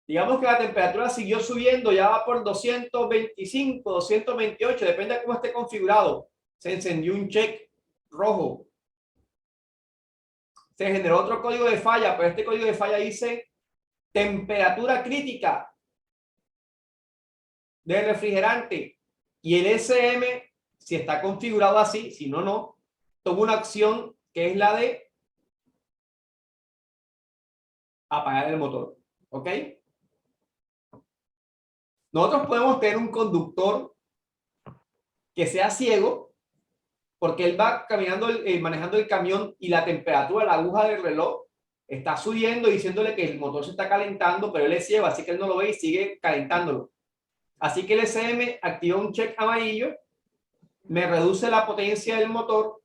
Digamos que la temperatura siguió subiendo, ya va por 225, 228, depende de cómo esté configurado. Se encendió un check rojo. Se generó otro código de falla, pero este código de falla dice temperatura crítica del refrigerante. Y el SM, si está configurado así, si no, no, toma una acción que es la de apagar el motor. ¿Ok? Nosotros podemos tener un conductor que sea ciego, porque él va caminando, manejando el camión y la temperatura, la aguja del reloj está subiendo, diciéndole que el motor se está calentando, pero él es ciego, así que él no lo ve y sigue calentándolo. Así que el SM activa un check amarillo, me reduce la potencia del motor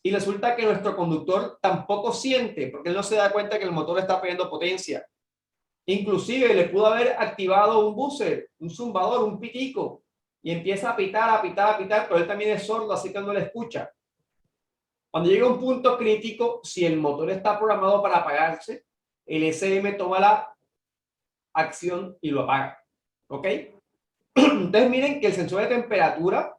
y resulta que nuestro conductor tampoco siente, porque él no se da cuenta que el motor está perdiendo potencia. Inclusive le pudo haber activado un buzzer, un zumbador, un pitico, y empieza a pitar, a pitar, a pitar, pero él también es sordo, así que no le escucha. Cuando llega un punto crítico, si el motor está programado para apagarse, el SM toma la acción y lo apaga. ¿Ok? Entonces miren que el sensor de temperatura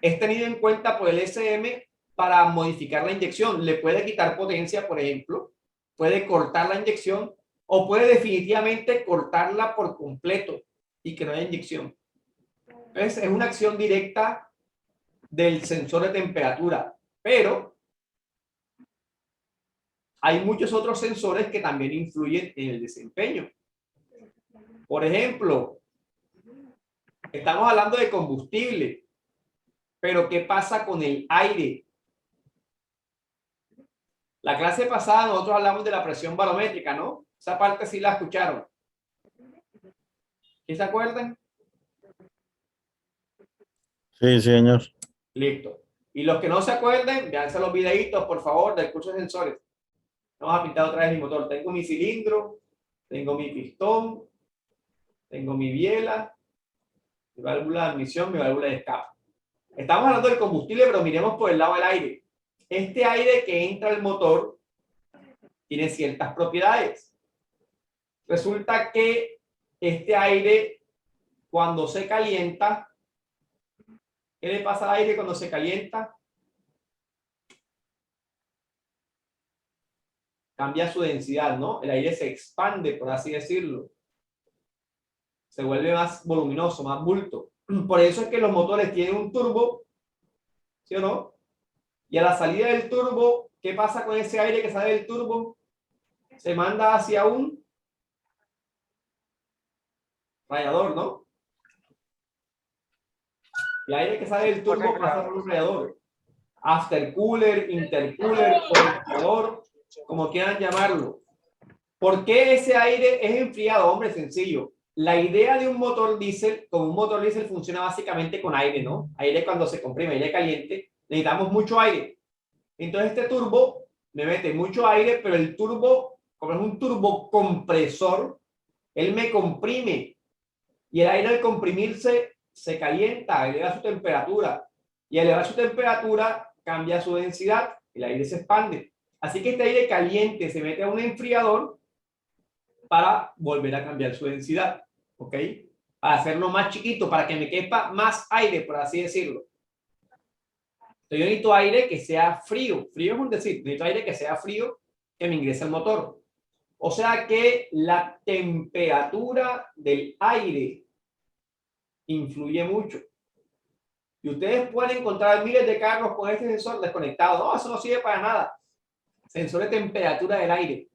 es tenido en cuenta por el SM para modificar la inyección. Le puede quitar potencia, por ejemplo, puede cortar la inyección o puede definitivamente cortarla por completo y que no haya inyección. Entonces es una acción directa del sensor de temperatura, pero hay muchos otros sensores que también influyen en el desempeño. Por ejemplo, estamos hablando de combustible, pero ¿qué pasa con el aire? La clase pasada nosotros hablamos de la presión barométrica, ¿no? Esa parte sí la escucharon. ¿Sí se acuerdan? Sí, señor. Listo. Y los que no se acuerden, véanse los videitos, por favor, del curso de sensores. Vamos a pintar otra vez mi motor. Tengo mi cilindro, tengo mi pistón, tengo mi biela, mi válvula de admisión, mi válvula de escape. Estamos hablando del combustible, pero miremos por el lado del aire. Este aire que entra al motor tiene ciertas propiedades. Resulta que este aire, cuando se calienta, ¿qué le pasa al aire cuando se calienta? Cambia su densidad, ¿no? El aire se expande, por así decirlo. Se vuelve más voluminoso, más bulto. Por eso es que los motores tienen un turbo, ¿sí o no? Y a la salida del turbo, ¿qué pasa con ese aire que sale del turbo? Se manda hacia un radiador, ¿no? El aire que sale del turbo pasa por un radiador. Aftercooler, intercooler, condensador, como quieran llamarlo. ¿Por qué ese aire es enfriado? Hombre, sencillo. La idea de un motor diésel, como un motor diésel funciona básicamente con aire, ¿no? Aire cuando se comprime, aire caliente, necesitamos mucho aire. Entonces este turbo me mete mucho aire, pero el turbo, como es un turbo compresor, él me comprime y el aire al comprimirse se calienta, eleva su temperatura y al elevar su temperatura cambia su densidad, el aire se expande. Así que este aire caliente se mete a un enfriador para volver a cambiar su densidad, ¿ok? Para hacerlo más chiquito, para que me quepa más aire, por así decirlo. Entonces yo necesito aire que sea frío. Frío es un decir, necesito aire que sea frío que me ingrese al motor. O sea que la temperatura del aire influye mucho. Y ustedes pueden encontrar miles de carros con este sensor desconectado. No, eso no sirve para nada. Sensor de temperatura del aire.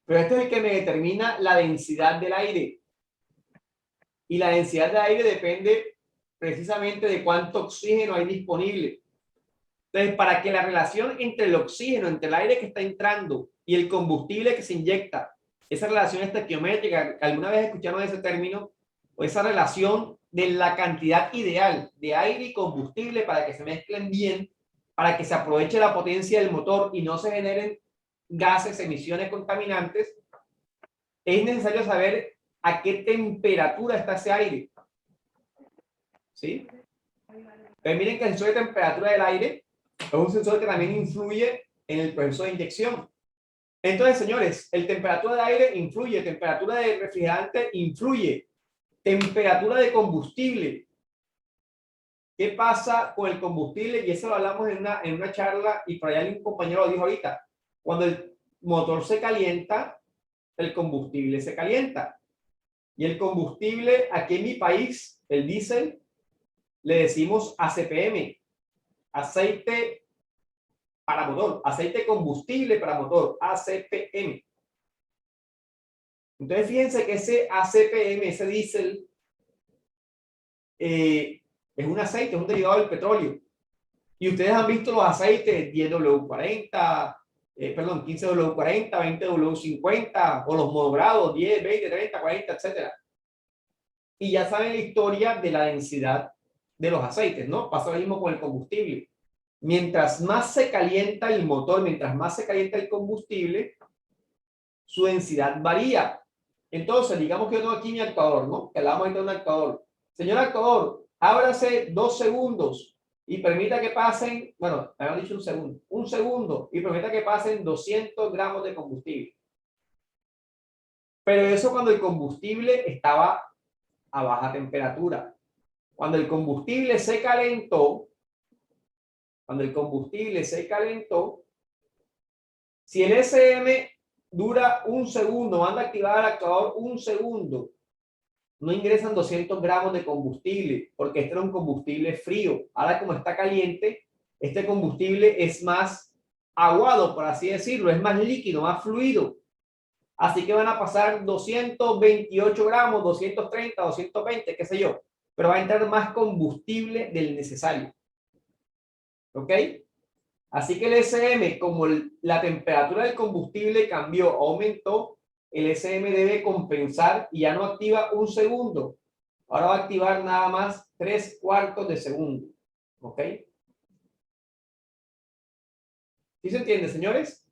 Pero este es el que me determina la densidad del aire. Y la densidad del aire depende precisamente de cuánto oxígeno hay disponible. Entonces, para que la relación entre el oxígeno, entre el aire que está entrando y el combustible que se inyecta, esa relación estequiométrica, ¿alguna vez escucharon ese término? O esa relación de la cantidad ideal de aire y combustible para que se mezclen bien, para que se aproveche la potencia del motor y no se generen gases, emisiones contaminantes, es necesario saber a qué temperatura está ese aire. ¿Sí? Pero miren que el sensor de temperatura del aire es un sensor que también influye en el proceso de inyección. Entonces, señores, el temperatura de aire influye, temperatura de refrigerante influye, temperatura de combustible. ¿Qué pasa con el combustible? Y eso lo hablamos en una charla y por allá un compañero lo dijo ahorita. Cuando el motor se calienta, el combustible se calienta. Y el combustible, aquí en mi país, el diésel, le decimos ACPM, aceite para motor, aceite combustible para motor, ACPM. Entonces, fíjense que ese ACPM, ese diésel, es un aceite, es un derivado del petróleo. Y ustedes han visto los aceites 10W40, perdón, 15W40, 20W50, o los monogrados 10, 20, 30, 40, etc. Y ya saben la historia de la densidad de los aceites, ¿no? Pasa lo mismo con el combustible. Mientras más se calienta el motor, mientras más se calienta el combustible, su densidad varía. Entonces, digamos que yo tengo aquí mi actuador, ¿no? Que hablamos de un actuador. Señor actuador, ábrase 2 segundos y permita que pasen, bueno, me han dicho un segundo y permita que pasen 200 gramos de combustible. Pero eso cuando el combustible estaba a baja temperatura. Cuando el combustible se calentó, si el SM dura un segundo, manda a activar el actuador un segundo, no ingresan 200 gramos de combustible, porque este era un combustible frío. Ahora, como está caliente, este combustible es más aguado, por así decirlo, es más líquido, más fluido. Así que van a pasar 228 gramos, 230, 220, qué sé yo, pero va a entrar más combustible del necesario. ¿Ok? Así que el SM, como la temperatura del combustible cambió, aumentó, el SM debe compensar y ya no activa un segundo. Ahora va a activar nada más 3/4 de segundo. ¿Ok? ¿Sí se entiende, señores?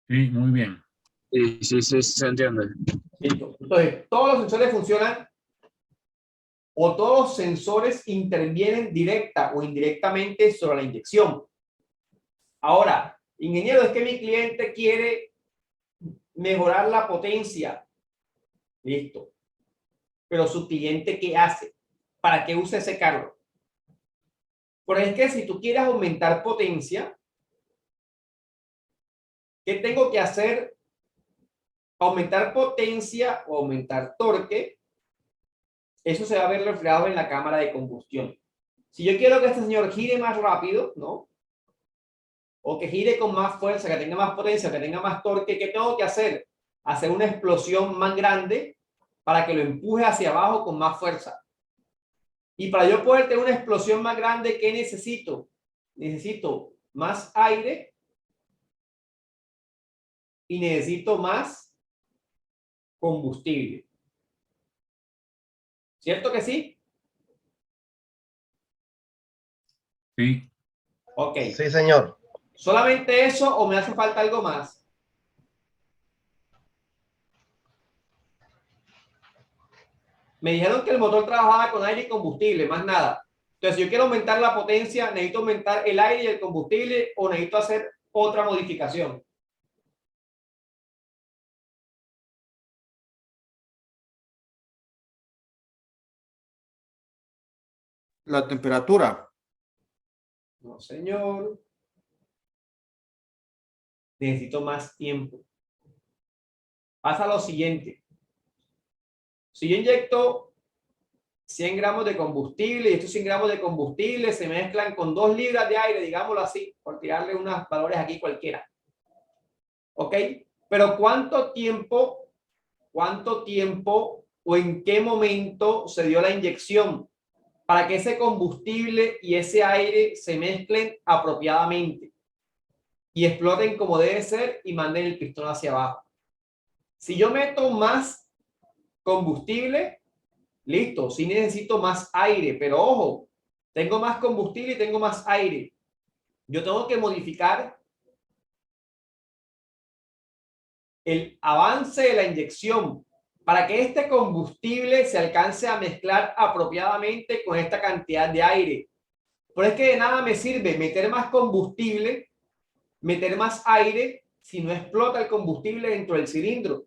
Sí, muy bien. Sí, se entiende. Listo. Entonces, todos los sensores funcionan o todos los sensores intervienen directa o indirectamente sobre la inyección. Ahora, ingeniero, es que mi cliente quiere mejorar la potencia. Listo. Pero su cliente, ¿qué hace? ¿Para qué usa ese carro? Pero es que si tú quieres aumentar potencia, ¿qué tengo que hacer? Aumentar potencia o aumentar torque, eso se va a ver reflejado en la cámara de combustión. Si yo quiero que este señor gire más rápido, ¿no? O que gire con más fuerza, que tenga más potencia, que tenga más torque, ¿qué tengo que hacer? Hacer una explosión más grande para que lo empuje hacia abajo con más fuerza. Y para yo poder tener una explosión más grande, ¿qué necesito? Necesito más aire y necesito más combustible. ¿Cierto que sí? Sí. Ok. Sí, señor. ¿Solamente eso o me hace falta algo más? Me dijeron que el motor trabajaba con aire y combustible, más nada. Entonces, si yo quiero aumentar la potencia, ¿necesito aumentar el aire y el combustible o necesito hacer otra modificación? La temperatura. No, señor. Necesito más tiempo. Pasa lo siguiente. Si yo inyecto 100 gramos de combustible y estos 100 gramos de combustible se mezclan con 2 libras de aire, digámoslo así, por tirarle unos valores aquí cualquiera. ¿Ok? Pero ¿cuánto tiempo o en qué momento se dio la inyección para que ese combustible y ese aire se mezclen apropiadamente y exploten como debe ser y manden el pistón hacia abajo? Si yo meto más combustible, listo, sí necesito más aire, pero ojo, tengo más combustible y tengo más aire. Yo tengo que modificar el avance de la inyección para que este combustible se alcance a mezclar apropiadamente con esta cantidad de aire. Pero es que de nada me sirve meter más combustible meter más aire si no explota el combustible dentro del cilindro.